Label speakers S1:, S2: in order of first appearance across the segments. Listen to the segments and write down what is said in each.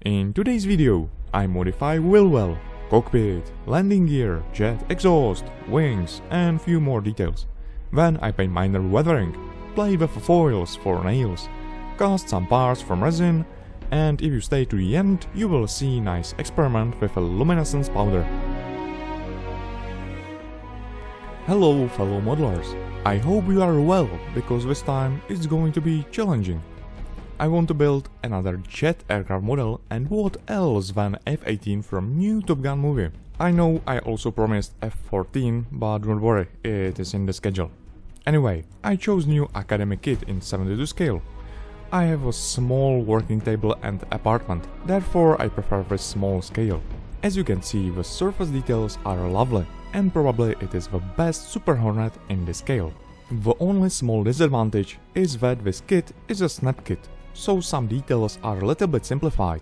S1: In today's video, I modify Wilhelmsson, cockpit, landing gear, jet exhaust, wings and few more details. Then I paint minor weathering, play with foils for nails, cast some parts from resin, and if you stay to the end, you will see nice experiment with a luminescence powder. Hello fellow modelers, I hope you are well, because this time it's going to be challenging. I want to build another jet aircraft model, and what else than F-18 from new Top Gun movie. I know I also promised F-14, but don't worry, it is in the schedule. Anyway, I chose new academic kit in 72 scale. I have a small working table and apartment, therefore I prefer this small scale. As you can see, the surface details are lovely, and probably it is the best Super Hornet in this scale. The only small disadvantage is that this kit is a snap kit, so some details are a little bit simplified.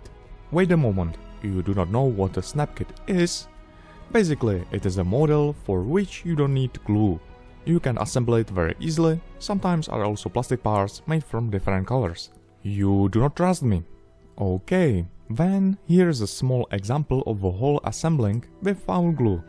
S1: Wait a moment, you do not know what a snap kit is? Basically, it is a model for which you don't need glue. You can assemble it very easily, sometimes are also plastic parts made from different colors. You do not trust me? Okay, then here's a small example of the whole assembling without glue.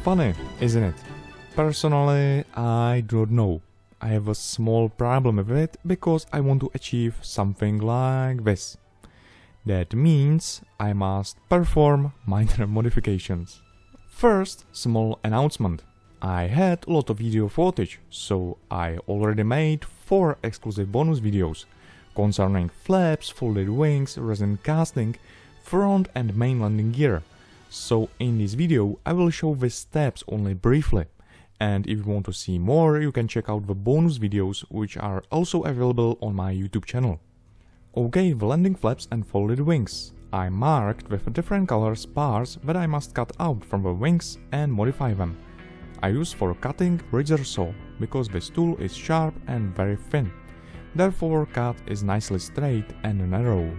S1: Funny, isn't it? Personally, I don't know. I have a small problem with it because I want to achieve something like this. That means I must perform minor modifications. First, small announcement. I had a lot of video footage, so I already made 4 exclusive bonus videos concerning flaps, folded wings, resin casting, front and main landing gear. So in this video I will show the steps only briefly, and if you want to see more you can check out the bonus videos which are also available on my YouTube channel. Okay, the landing flaps and folded wings. I marked with different colors parts that I must cut out from the wings and modify them. I use for cutting razor saw, because this tool is sharp and very thin. Therefore cut is nicely straight and narrow.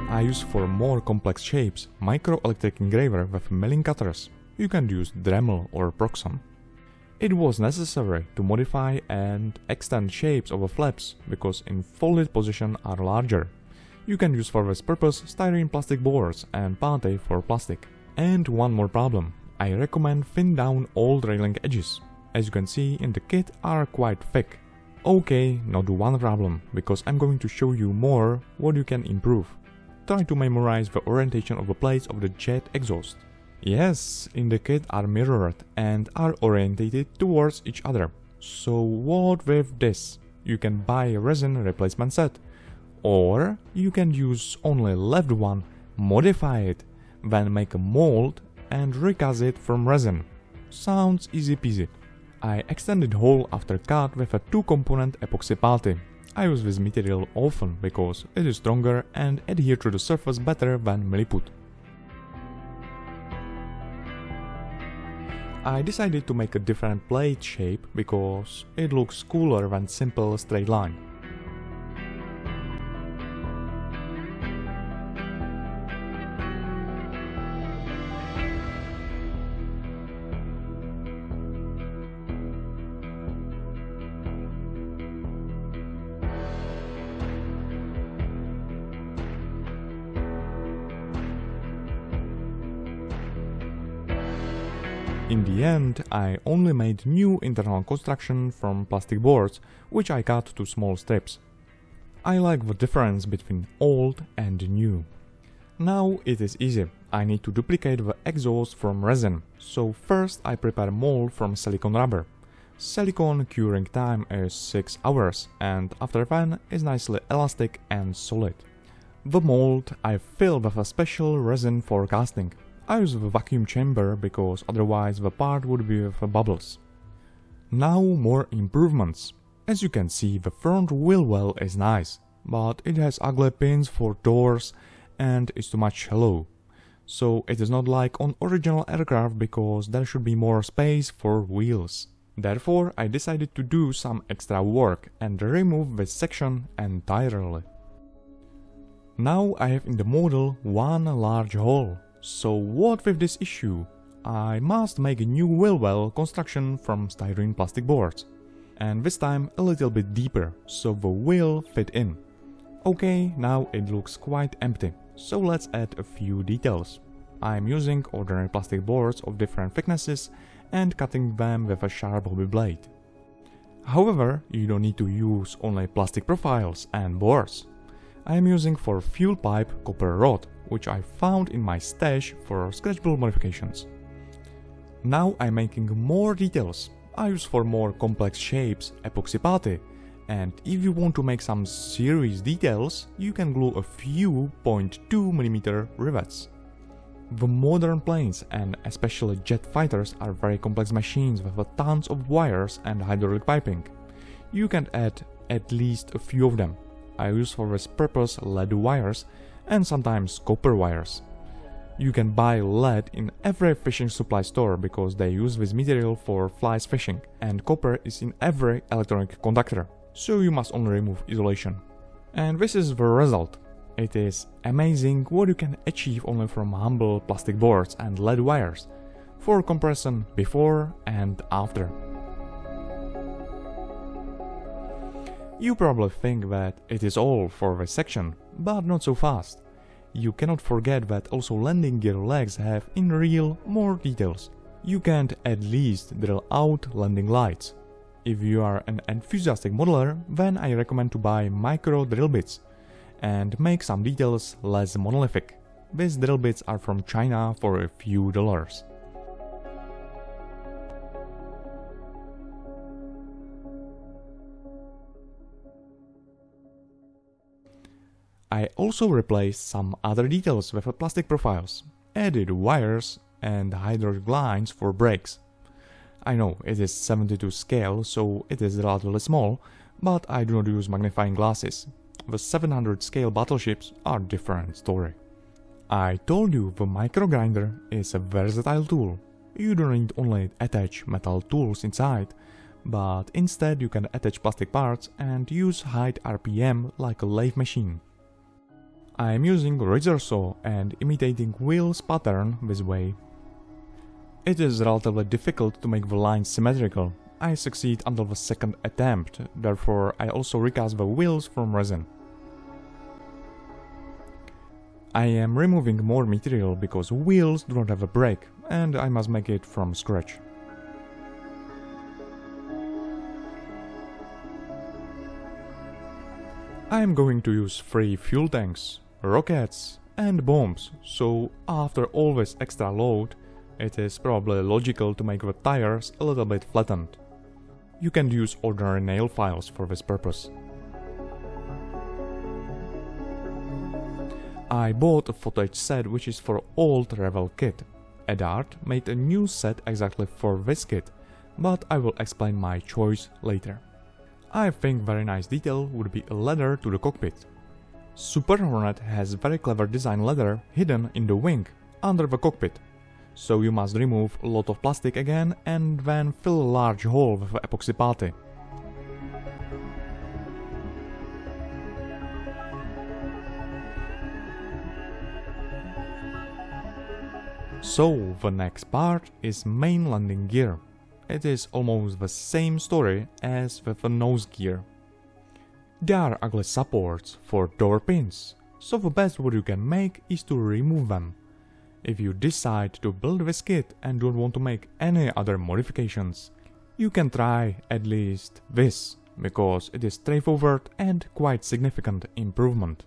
S1: I use for more complex shapes microelectric engraver with milling cutters. You can use Dremel or Proxon. It was necessary to modify and extend shapes of the flaps, because in folded position are larger. You can use for this purpose styrene plastic boards and pate for plastic. And one more problem. I recommend thin down all railing edges. As you can see in the kit are quite thick. Okay, not one problem, because I'm going to show you more what you can improve. Try to memorize the orientation of the plates of the jet exhaust. Yes, in the kit are mirrored and are orientated towards each other. So what with this? You can buy a resin replacement set. Or you can use only left one, modify it, then make a mold and recast it from resin. Sounds easy peasy. I extended hole after cut with a 2-component epoxy putty. I use this material often because it is stronger and adhere to the surface better than milliput. I decided to make a different plate shape because it looks cooler than simple straight line. In the end, I only made new internal construction from plastic boards, which I cut to small strips. I like the difference between old and new. Now it is easy. I need to duplicate the exhaust from resin, so first I prepare mold from silicone rubber. Silicone curing time is 6 hours, and after then is nicely elastic and solid. The mold I fill with a special resin for casting. I use the vacuum chamber because otherwise the part would be with bubbles. Now more improvements. As you can see, the front wheel well is nice, but it has ugly pins for doors and is too much hollow. So it is not like on original aircraft because there should be more space for wheels. Therefore I decided to do some extra work and remove this section entirely. Now I have in the model one large hole. So what with this issue? I must make a new wheel well construction from styrene plastic boards. And this time a little bit deeper, so the wheel fit in. Okay, now it looks quite empty, so let's add a few details. I'm using ordinary plastic boards of different thicknesses and cutting them with a sharp hobby blade. However, you don't need to use only plastic profiles and boards. I am using for fuel pipe copper rod, which I found in my stash for scratchable modifications. Now I'm making more details. I use for more complex shapes epoxy putty, and if you want to make some serious details, you can glue a few 0.2mm rivets. The modern planes and especially jet fighters are very complex machines with tons of wires and hydraulic piping. You can add at least a few of them. I use for this purpose lead wires and sometimes copper wires. You can buy lead in every fishing supply store because they use this material for flies fishing, and copper is in every electronic conductor, so you must only remove isolation. And this is the result. It is amazing what you can achieve only from humble plastic boards and lead wires, for comparison before and after. You probably think that it is all for this section, but not so fast. You cannot forget that also landing gear legs have in real more details. You can at least drill out landing lights. If you are an enthusiastic modeler, then I recommend to buy micro drill bits and make some details less monolithic. These drill bits are from China for a few dollars. I also replaced some other details with plastic profiles, added wires and hydraulic lines for brakes. I know it is 72 scale, so it is relatively small, but I do not use magnifying glasses. The 700 scale battleships are a different story. I told you the micro grinder is a versatile tool. You don't need only attach metal tools inside, but instead you can attach plastic parts and use high RPM like a lathe machine. I am using razor saw and imitating wheels pattern this way. It is relatively difficult to make the lines symmetrical. I succeed until the second attempt, therefore I also recast the wheels from resin. I am removing more material because wheels do not have a brake, and I must make it from scratch. I am going to use 3 fuel tanks, rockets and bombs, so after all this extra load, it is probably logical to make the tires a little bit flattened. You can use ordinary nail files for this purpose. I bought a footage set which is for old Revell kit. Adart made a new set exactly for this kit, but I will explain my choice later. I think very nice detail would be a ladder to the cockpit. Super Hornet has very clever design ladder hidden in the wing, under the cockpit. So you must remove a lot of plastic again and then fill a large hole with epoxy putty. So the next part is main landing gear. It is almost the same story as with the nose gear. There are ugly supports for door pins, so the best what you can make is to remove them. If you decide to build this kit and don't want to make any other modifications, you can try at least this, because it is straightforward and quite significant improvement.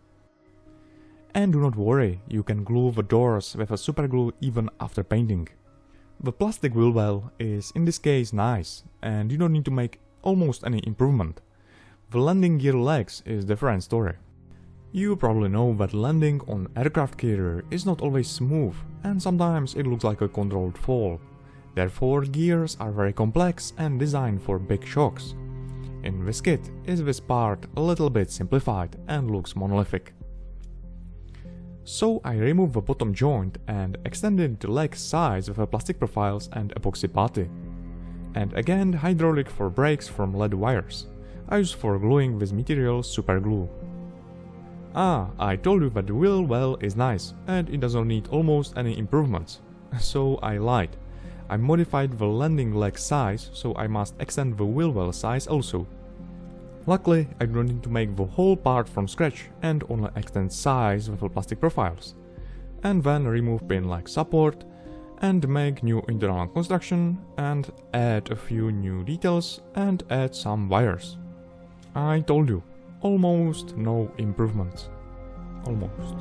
S1: And do not worry, you can glue the doors with a super glue even after painting. The plastic wheel well is in this case nice, and you don't need to make almost any improvement. The landing gear legs is a different story. You probably know that landing on aircraft carrier is not always smooth, and sometimes it looks like a controlled fall. Therefore, gears are very complex and designed for big shocks. In this kit is this part a little bit simplified and looks monolithic. So I removed the bottom joint and extended the leg size with a plastic profiles and epoxy putty. And again hydraulic for brakes from lead wires. I use for gluing this material super glue. I told you that the wheel well is nice and it doesn't need almost any improvements. So I lied. I modified the landing leg size, so I must extend the wheel well size also. Luckily, I don't need to make the whole part from scratch and only extend size with the plastic profiles. And then remove pin like support and make new internal construction and add a few new details and add some wires. I told you, almost no improvements. Almost.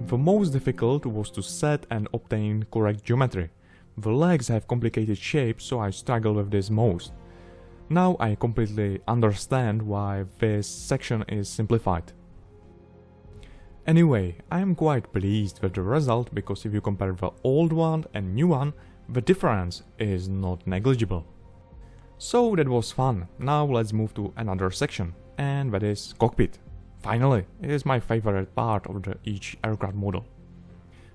S1: The most difficult was to set and obtain correct geometry. The legs have complicated shapes, so I struggle with this most. Now I completely understand why this section is simplified. Anyway, I am quite pleased with the result, because if you compare the old one and new one, the difference is not negligible. So that was fun. Now let's move to another section, and that is cockpit. Finally, it is my favorite part of each aircraft model.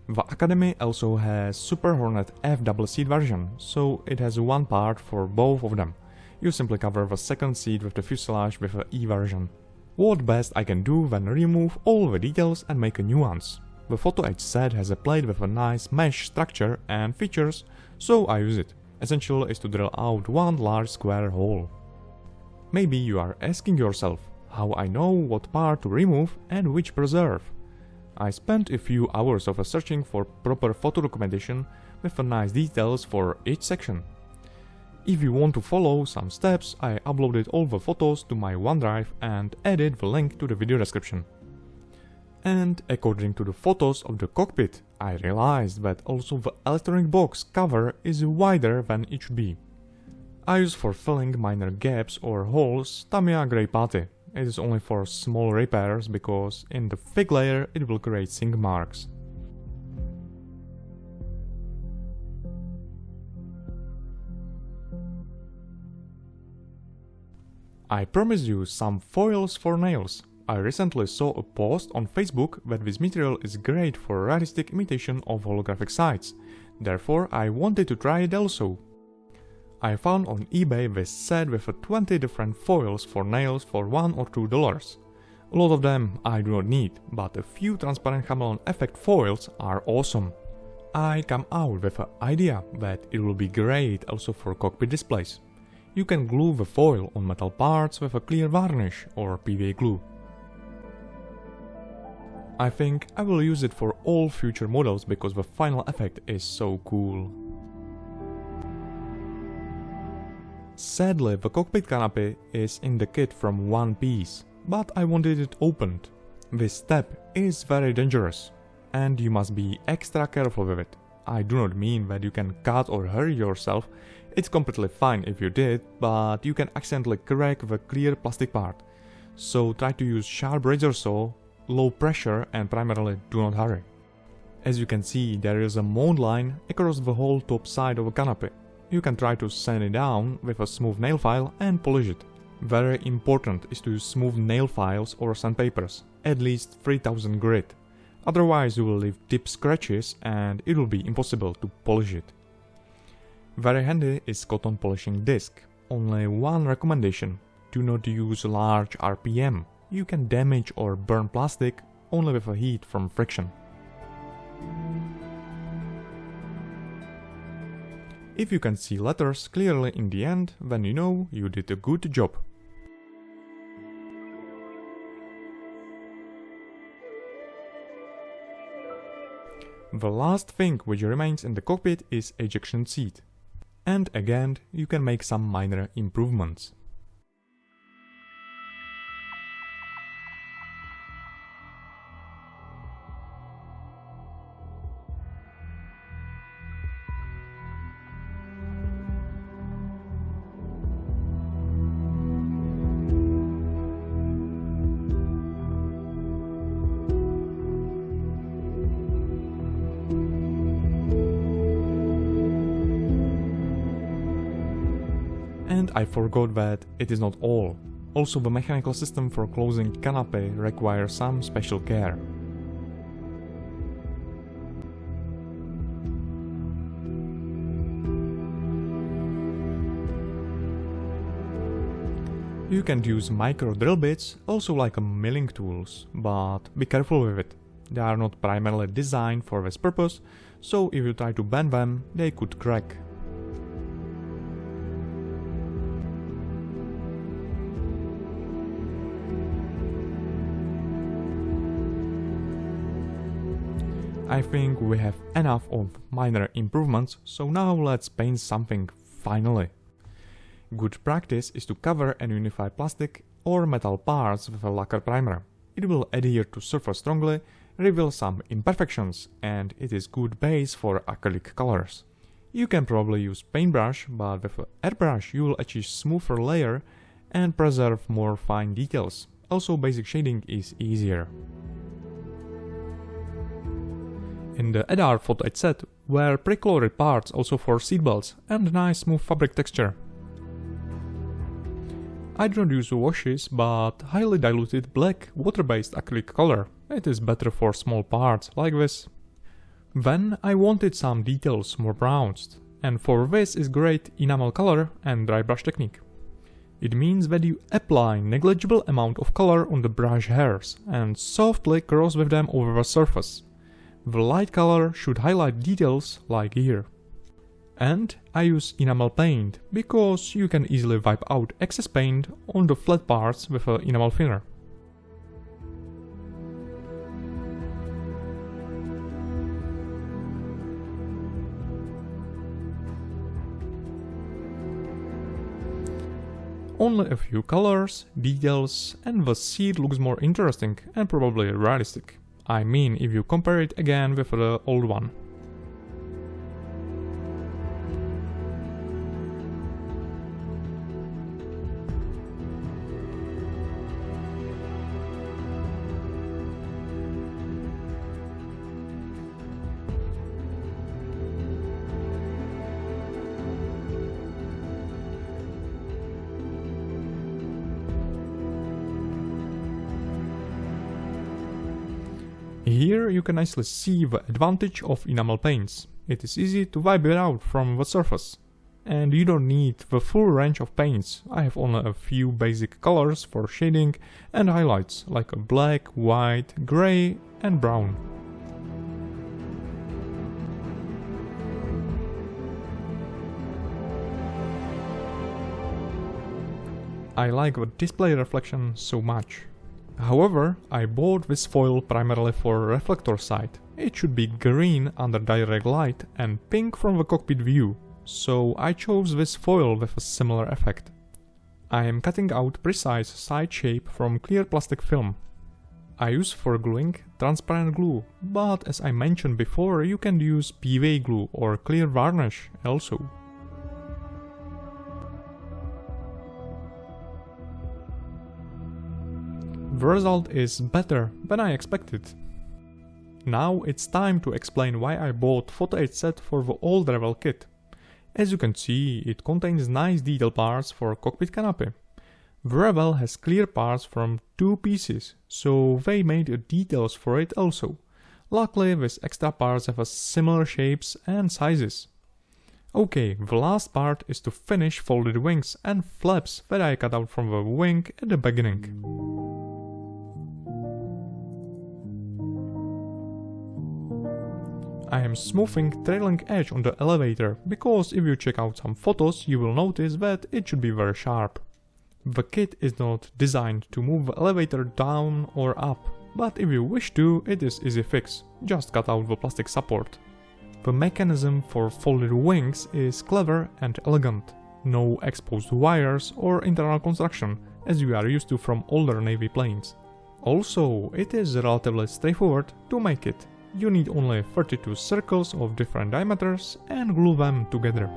S1: The Academy also has Super Hornet F double seat version, so it has one part for both of them. You simply cover the second seat with the fuselage with the E version. What best I can do then remove all the details and make a nuance. The photo edge set has a plate with a nice mesh structure and features, so I use it. Essential is to drill out one large square hole. Maybe you are asking yourself how I know what part to remove and which preserve. I spent a few hours of searching for proper photo documentation with nice details for each section. If you want to follow some steps, I uploaded all the photos to my OneDrive and added the link to the video description. And according to the photos of the cockpit, I realized that also the electronic box cover is wider than it should be. I use for filling minor gaps or holes Tamiya grey putty. It is only for small repairs, because in the thick layer it will create sink marks. I promised you some foils for nails. I recently saw a post on Facebook that this material is great for realistic imitation of holographic sites. Therefore I wanted to try it also. I found on eBay this set with 20 different foils for nails for $1 or $2. A lot of them I do not need, but a few transparent chameleon effect foils are awesome. I come out with the idea that it will be great also for cockpit displays. You can glue the foil on metal parts with a clear varnish or PVA glue. I think I will use it for all future models because the final effect is so cool. Sadly, the cockpit canopy is in the kit from one piece, but I wanted it opened. This step is very dangerous, and you must be extra careful with it. I do not mean that you can cut or hurt yourself, it's completely fine if you did, but you can accidentally crack the clear plastic part. So try to use sharp razor saw, low pressure, and primarily do not hurry. As you can see, there is a mold line across the whole top side of the canopy. You can try to sand it down with a smooth nail file and polish it. Very important is to use smooth nail files or sandpapers, at least 3000 grit. Otherwise you will leave deep scratches and it will be impossible to polish it. Very handy is cotton polishing disc. Only one recommendation: do not use large RPM. you can damage or burn plastic only with a heat from friction. If you can see letters clearly in the end, then you know you did a good job. The last thing which remains in the cockpit is ejection seat. And again, you can make some minor improvements. And I forgot that it is not all. Also, the mechanical system for closing canopy requires some special care. You can use micro drill bits, also like milling tools, but be careful with it. They are not primarily designed for this purpose, so if you try to bend them, they could crack. I think we have enough of minor improvements, so now let's paint something finally. Good practice is to cover and unify plastic or metal parts with a lacquer primer. It will adhere to surface strongly, reveal some imperfections, and it is good base for acrylic colors. You can probably use paintbrush, but with an airbrush you will achieve smoother layer and preserve more fine details. Also, basic shading is easier. In the Adar Photo set were pre-colored parts also for seatbelts and nice smooth fabric texture. I don't use washes, but highly diluted black water-based acrylic color. It is better for small parts like this. Then I wanted some details more pronounced, and for this is great enamel color and dry brush technique. It means that you apply negligible amount of color on the brush hairs and softly cross with them over the surface. The light color should highlight details like here. And I use enamel paint, because you can easily wipe out excess paint on the flat parts with an enamel thinner. Only a few colors, details, and the seat looks more interesting and probably realistic. I mean, if you compare it again with the old one. Here you can nicely see the advantage of enamel paints. It is easy to wipe it out from the surface. And you don't need the full range of paints. I have only a few basic colors for shading and highlights, like black, white, grey and brown. I like the display reflection so much. However, I bought this foil primarily for reflector side. It should be green under direct light and pink from the cockpit view, so I chose this foil with a similar effect. I am cutting out precise side shape from clear plastic film. I use for gluing transparent glue, but as I mentioned before, you can use PVA glue or clear varnish also. The result is better than I expected. Now it's time to explain why I bought Photo 8 set for the old Revell kit. As you can see, it contains nice detail parts for cockpit canopy. The Revell has clear parts from 2 pieces, so they made details for it also. Luckily, these extra parts have similar shapes and sizes. Okay, the last part is to finish folded wings and flaps that I cut out from the wing at the beginning. I am smoothing trailing edge on the elevator, because if you check out some photos you will notice that it should be very sharp. The kit is not designed to move the elevator down or up, but if you wish to, it is easy fix, just cut out the plastic support. The mechanism for folded wings is clever and elegant. No exposed wires or internal construction, as you are used to from older Navy planes. Also, it is relatively straightforward to make it. You need only 32 circles of different diameters and glue them together.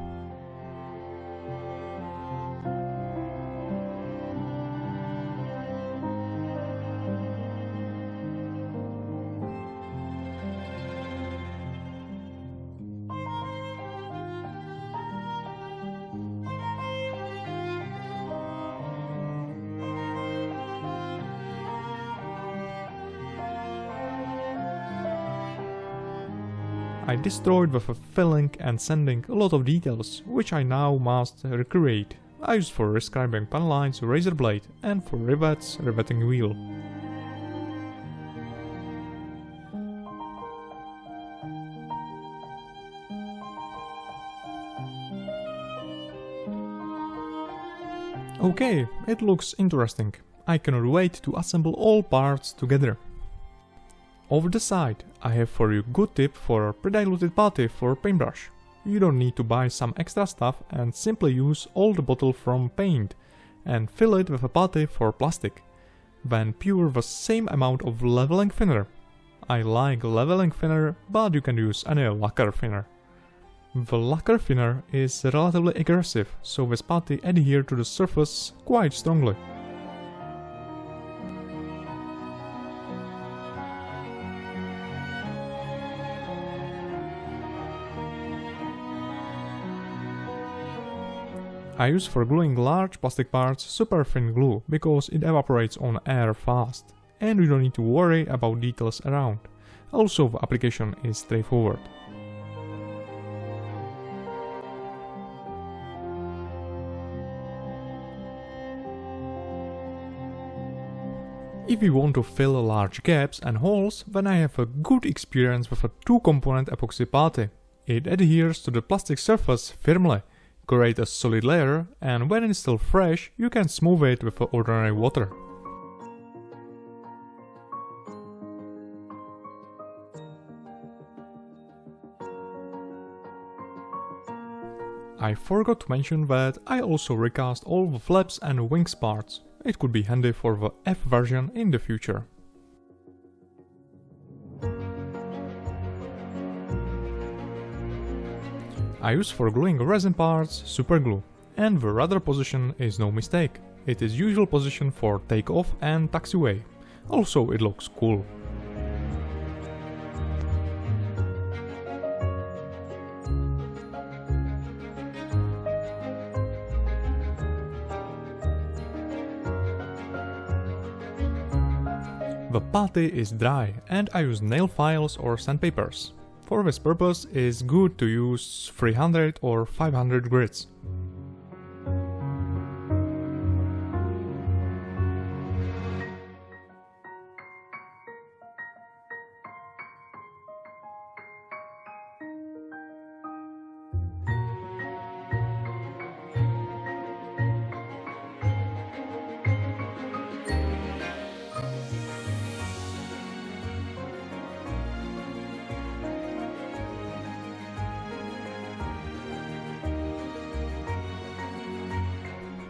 S1: I destroyed with a filling and sanding a lot of details, which I now must recreate. I used for rescribing pen lines razor blade and for rivets riveting wheel. Okay, it looks interesting. I cannot wait to assemble all parts together. Over the side, I have for you good tip for pre-diluted putty for paintbrush. You don't need to buy some extra stuff and simply use old bottle from paint and fill it with a putty for plastic. Then pour the same amount of leveling thinner. I like leveling thinner, but you can use any lacquer thinner. The lacquer thinner is relatively aggressive, so this putty adheres to the surface quite strongly. I use for gluing large plastic parts super thin glue, because it evaporates on air fast, and you don't need to worry about details around. Also, the application is straightforward. If you want to fill large gaps and holes, then I have a good experience with a 2-component epoxy putty. It adheres to the plastic surface firmly, create a solid layer, and when it's still fresh, you can smooth it with ordinary water. I forgot to mention that I also recast all the flaps and wings parts. It could be handy for the F version in the future. I use for gluing resin parts super glue, and the rudder position is no mistake. It is usual position for takeoff and taxiway. Also, it looks cool. The putty is dry and I use nail files or sandpapers. For this purpose, it's good to use 300 or 500 grits.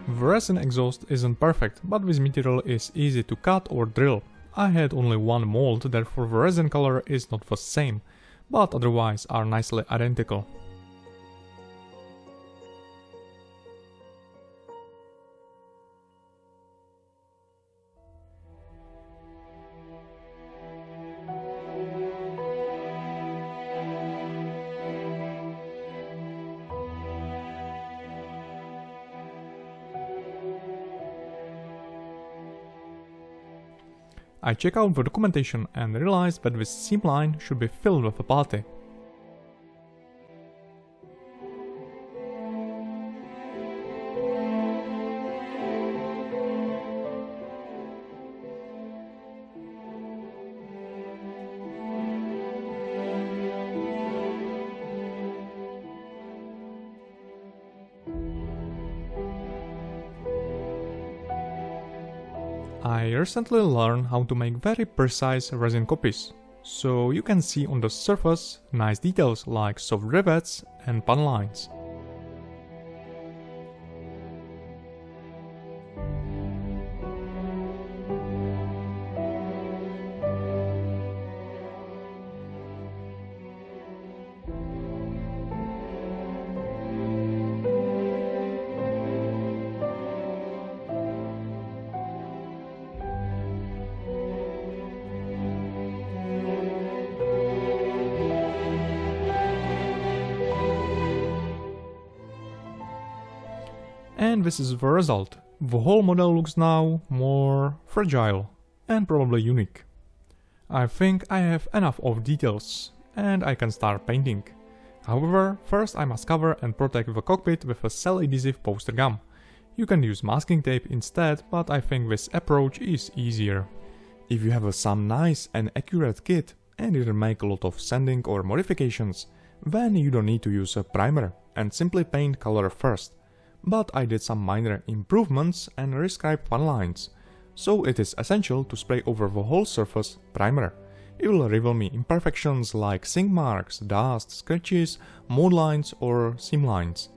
S1: The resin exhaust isn't perfect, but this material is easy to cut or drill. I had only one mold, therefore the resin color is not the same, but otherwise are nicely identical. I check out the documentation and realized that this seam line should be filled with a putty. I recently learned how to make very precise resin copies, so you can see on the surface nice details like soft rivets and pan lines. And this is the result. The whole model looks now more fragile and probably unique. I think I have enough of details and I can start painting. However, first I must cover and protect the cockpit with a cell adhesive poster gum. You can use masking tape instead, but I think this approach is easier. If you have some nice and accurate kit and didn't make a lot of sanding or modifications, then you don't need to use a primer and simply paint color first. But I did some minor improvements and rescribed pan lines, so it is essential to spray over the whole surface primer. It will reveal me imperfections like sink marks, dust, scratches, mold lines or seam lines.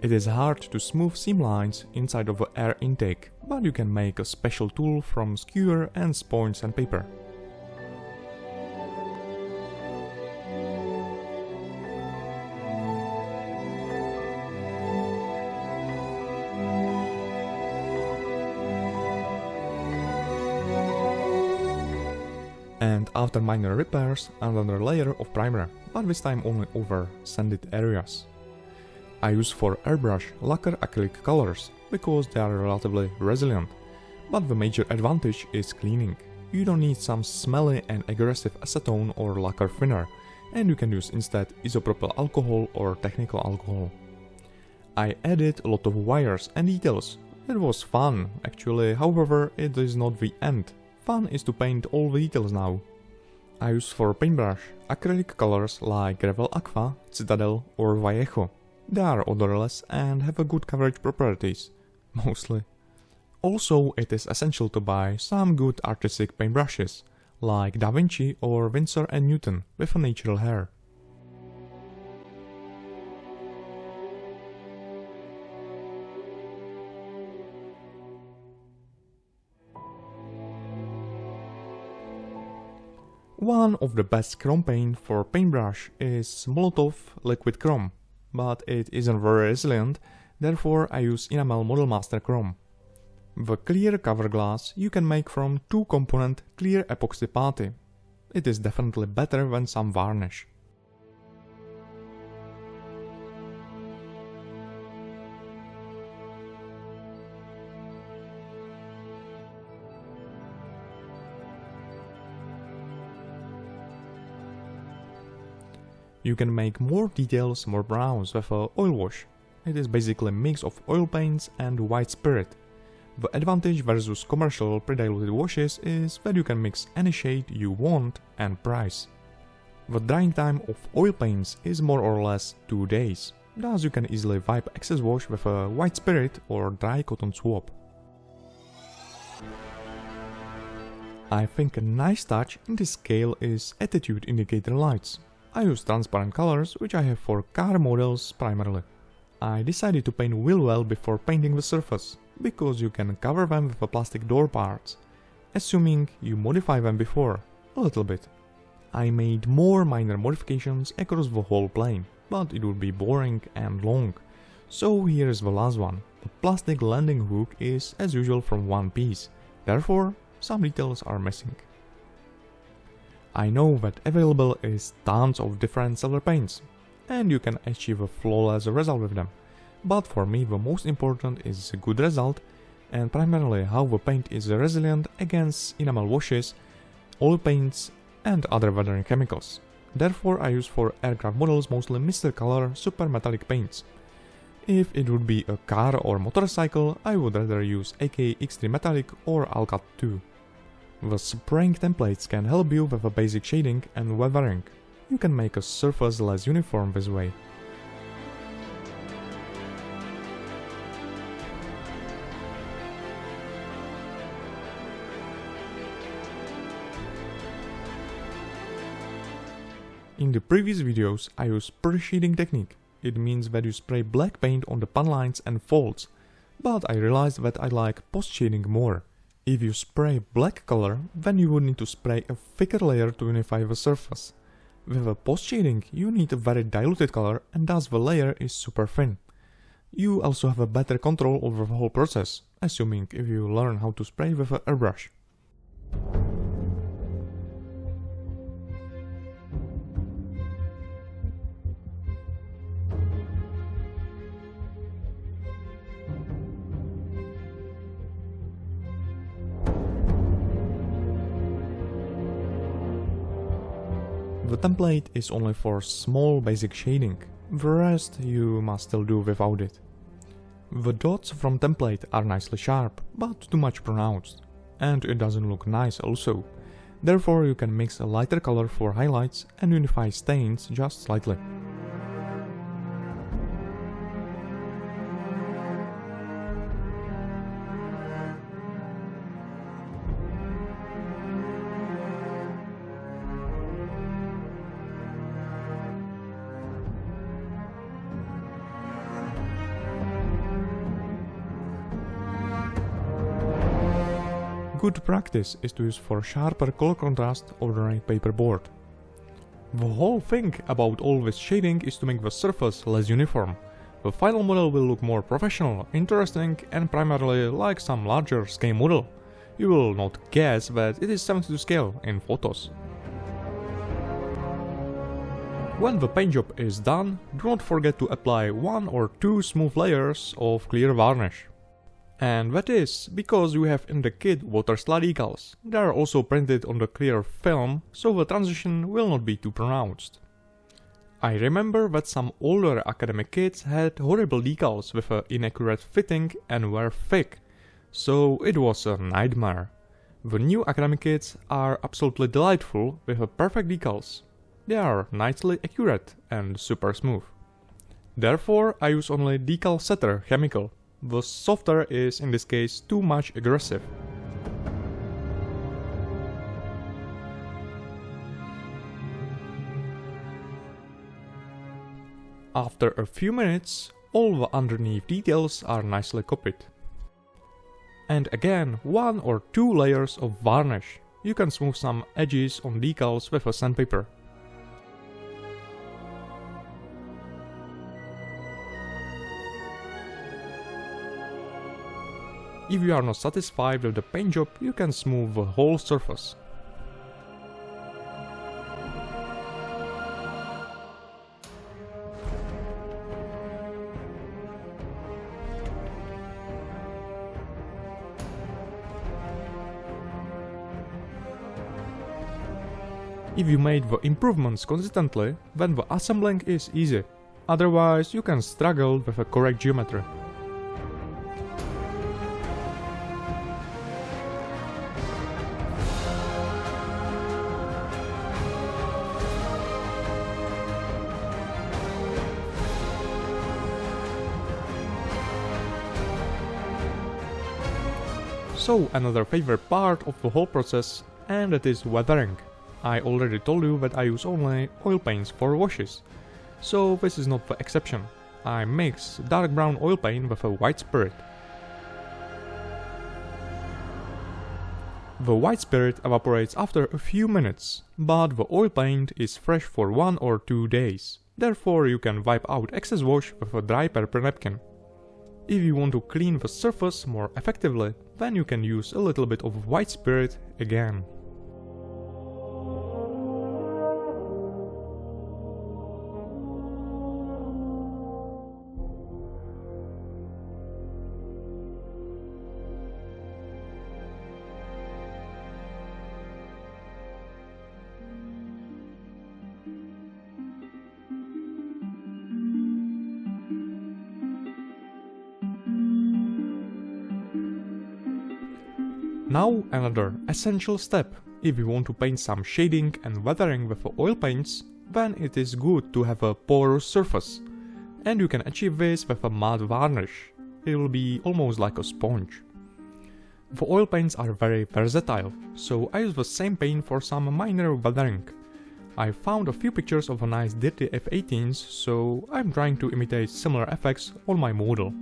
S1: It is hard to smooth seam lines inside of the air intake, but you can make a special tool from skewer and sponge and paper. And after minor repairs, another layer of primer, but this time only over sanded areas. I use for airbrush lacquer acrylic colors, because they are relatively resilient, but the major advantage is cleaning. You don't need some smelly and aggressive acetone or lacquer thinner, and you can use instead isopropyl alcohol or technical alcohol. I added a lot of wires and details. It was fun, actually, however it is not the end. Fun is to paint all the details now. I use for paintbrush acrylic colors like Revell Aqua, Citadel or Vallejo. They are odorless and have a good coverage properties, mostly. Also, it is essential to buy some good artistic paintbrushes, like Da Vinci or Winsor & Newton with a natural hair. One of the best chrome paint for paintbrush is Molotov Liquid Chrome, but it isn't very resilient, therefore I use Enamel Model Master Chrome. The clear cover glass you can make from 2-component clear epoxy putty. It is definitely better than some varnish. You can make more details, more browns with a oil wash. It is basically a mix of oil paints and white spirit. The advantage versus commercial pre-diluted washes is that you can mix any shade you want and price. The drying time of oil paints is more or less 2 days, thus you can easily wipe excess wash with a white spirit or dry cotton swab. I think a nice touch in this scale is attitude indicator lights. I use transparent colors, which I have for car models primarily. I decided to paint wheel well before painting the surface, because you can cover them with the plastic door parts, assuming you modify them before, a little bit. I made more minor modifications across the whole plane, but it would be boring and long, so here is the last one. The plastic landing hook is as usual from one piece, therefore some details are missing. I know that available is tons of different silver paints, and you can achieve a flawless result with them, but for me the most important is a good result, and primarily how the paint is resilient against enamel washes, oil paints and other weathering chemicals. Therefore I use for aircraft models mostly Mr. Color super metallic paints. If it would be a car or motorcycle, I would rather use AK X3 Metallic or Alcat 2. The spraying templates can help you with a basic shading and weathering. You can make a surface less uniform this way. In the previous videos I used pre-shading technique. It means that you spray black paint on the pan lines and folds, but I realized that I like post-shading more. If you spray black color, then you would need to spray a thicker layer to unify the surface. With a post-shading you need a very diluted color and thus the layer is super thin. You also have a better control over the whole process, assuming if you learn how to spray with an airbrush. The template is only for small basic shading, the rest you must still do without it. The dots from template are nicely sharp, but too much pronounced, and it doesn't look nice also. Therefore you can mix a lighter color for highlights and unify stains just slightly. Good practice is to use for sharper color contrast ordinary paperboard. The whole thing about all this shading is to make the surface less uniform. The final model will look more professional, interesting and primarily like some larger scale model. You will not guess that it is 70 to scale in photos. When the paint job is done, do not forget to apply 1 or 2 smooth layers of clear varnish. And that is because you have in the kit water slide decals. They are also printed on the clear film, so the transition will not be too pronounced. I remember that some older academic kits had horrible decals with an inaccurate fitting and were thick, so it was a nightmare. The new academic kits are absolutely delightful with a perfect decals. They are nicely accurate and super smooth. Therefore I use only decal setter chemical. The softer is in this case too much aggressive. After a few minutes, all the underneath details are nicely copied. And again, 1 or 2 layers of varnish. You can smooth some edges on decals with a sandpaper. If you are not satisfied with the paint job, you can smooth the whole surface. If you made the improvements consistently, then the assembling is easy. Otherwise, you can struggle with a correct geometry. So another favorite part of the whole process, and that is weathering. I already told you that I use only oil paints for washes, so this is not the exception. I mix dark brown oil paint with a white spirit. The white spirit evaporates after a few minutes, but the oil paint is fresh for 1 or 2 days, therefore you can wipe out excess wash with a dry paper napkin. If you want to clean the surface more effectively, then you can use a little bit of white spirit again. Now another essential step. If you want to paint some shading and weathering with oil paints, then it is good to have a porous surface. And you can achieve this with a matte varnish. It will be almost like a sponge. The oil paints are very versatile, so I use the same paint for some minor weathering. I found a few pictures of a nice dirty F-18s, so I'm trying to imitate similar effects on my model.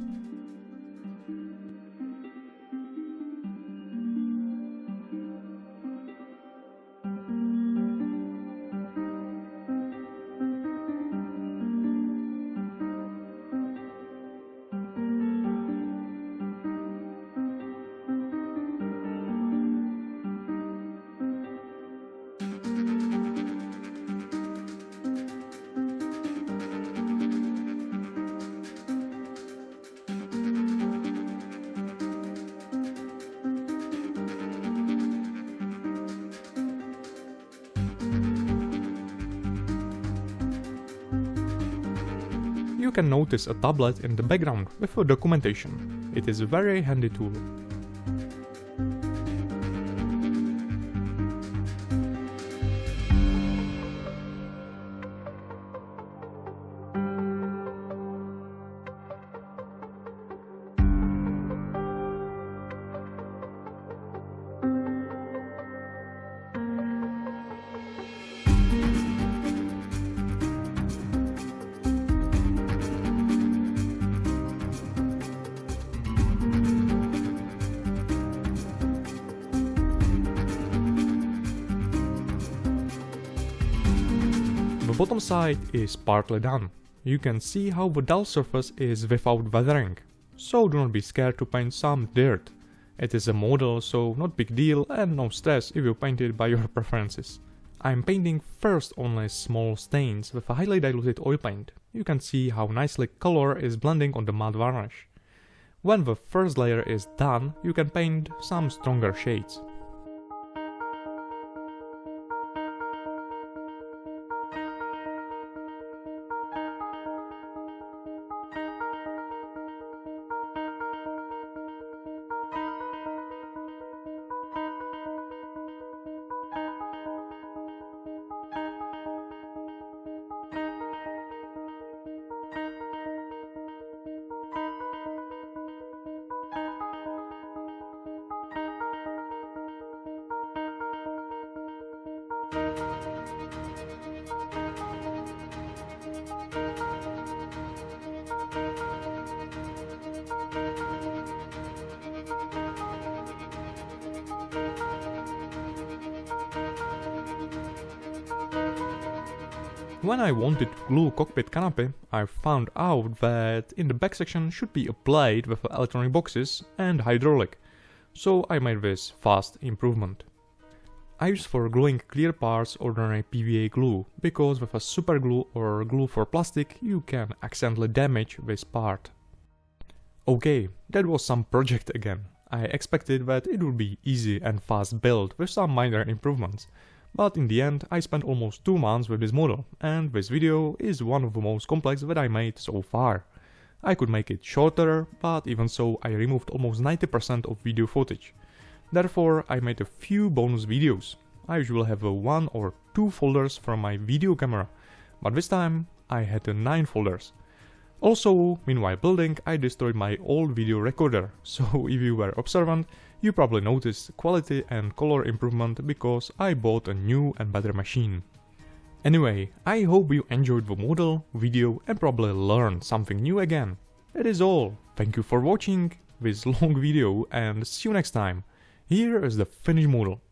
S1: You can notice a tablet in the background with a documentation. It is a very handy tool. The bottom side is partly done. You can see how the dull surface is without weathering, so do not be scared to paint some dirt. It is a model, so not big deal and no stress if you paint it by your preferences. I'm painting first only small stains with a highly diluted oil paint. You can see how nicely color is blending on the matte varnish. When the first layer is done, you can paint some stronger shades. When I wanted to glue cockpit canopy, I found out that in the back section should be a plate with electronic boxes and hydraulic, so I made this fast improvement. I use for gluing clear parts ordinary PVA glue, because with a super glue or glue for plastic you can accidentally damage this part. Okay, that was some project again. I expected that it would be easy and fast build with some minor improvements. But in the end, I spent almost 2 months with this model, and this video is one of the most complex that I made so far. I could make it shorter, but even so I removed almost 90% of video footage. Therefore, I made a few bonus videos. I usually have 1 or 2 folders from my video camera, but this time I had 9 folders. Also, meanwhile building, I destroyed my old video recorder, so if you were observant, you probably noticed quality and color improvement because I bought a new and better machine. Anyway, I hope you enjoyed the model, video and probably learned something new again. That is all. Thank you for watching this long video and see you next time. Here is the finished model.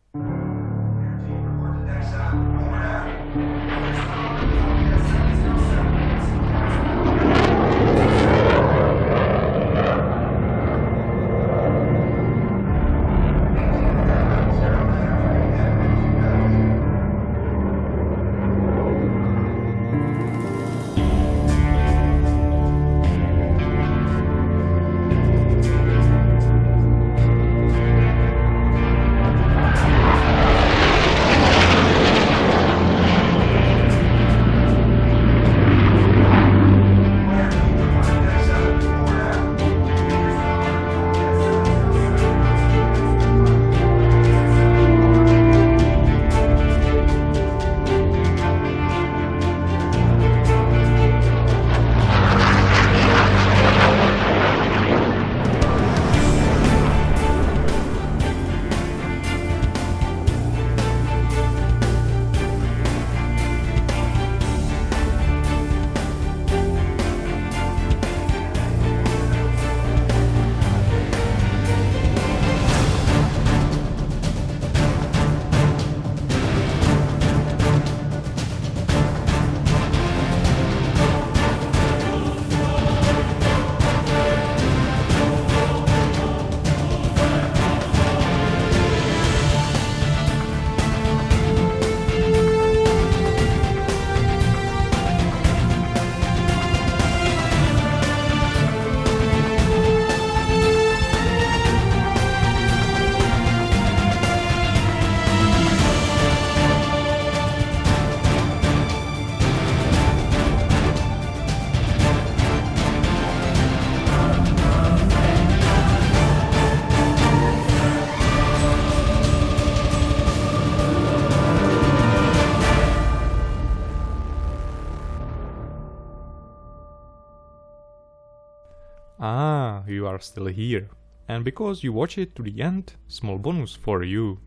S1: Ah, you are still here. And because you watch it to the end, small bonus for you.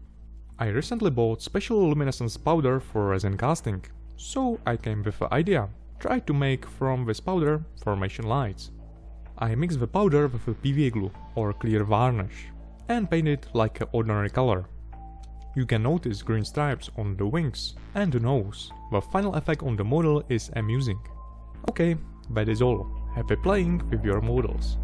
S1: I recently bought special luminescence powder for resin casting, so I came with the idea. Try to make from this powder formation lights. I mixed the powder with a PVA glue or clear varnish and paint it like an ordinary color. You can notice green stripes on the wings and the nose. The final effect on the model is amusing. Okay, that is all. Happy playing with your models.